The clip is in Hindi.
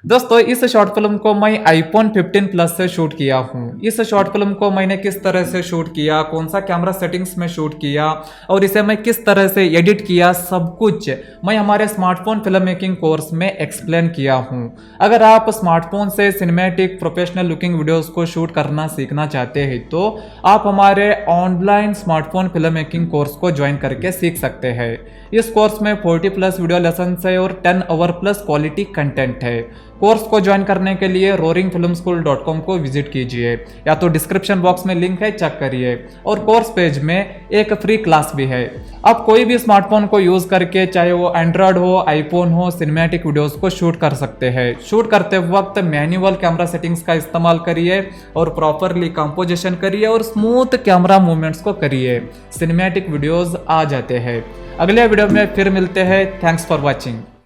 दोस्तों इस शॉर्ट फिल्म को मैं आईफोन 15 प्लस से शूट किया हूँ। इस शॉर्ट फिल्म को मैंने किस तरह से शूट किया, कौन सा कैमरा सेटिंग्स में शूट किया और इसे मैं किस तरह से एडिट किया, सब कुछ मैं हमारे स्मार्टफोन फिल्म मेकिंग कोर्स में एक्सप्लेन किया हूँ। अगर आप स्मार्टफोन से सिनेमैटिक प्रोफेशनल लुकिंग वीडियोस को शूट करना सीखना चाहते हैं तो आप हमारे online smartphone film making course को ज्वाइन करके सीख सकते हैं। इस कोर्स में 40 प्लस वीडियो लेसन है और 10 आवर प्लस क्वालिटी कंटेंट है। कोर्स को ज्वाइन करने के लिए roaringfilmschool.com को विजिट कीजिए या तो डिस्क्रिप्शन बॉक्स में लिंक है, चेक करिए। और कोर्स पेज में एक फ्री क्लास भी है। आप कोई भी स्मार्टफोन को यूज करके, चाहे वो एंड्रॉयड हो, आईफोन हो, सिनेमैटिक वीडियोस को शूट कर सकते हैं। शूट करते वक्त मैनुअल कैमरा सेटिंग्स का इस्तेमाल करिए और प्रॉपरली कंपोजिशन करिए और स्मूथ कैमरा मूवमेंट्स को करिए। सिनेमैटिक वीडियोस आ जाते हैं। अगले वीडियो में फिर मिलते हैं। Thanks for watching.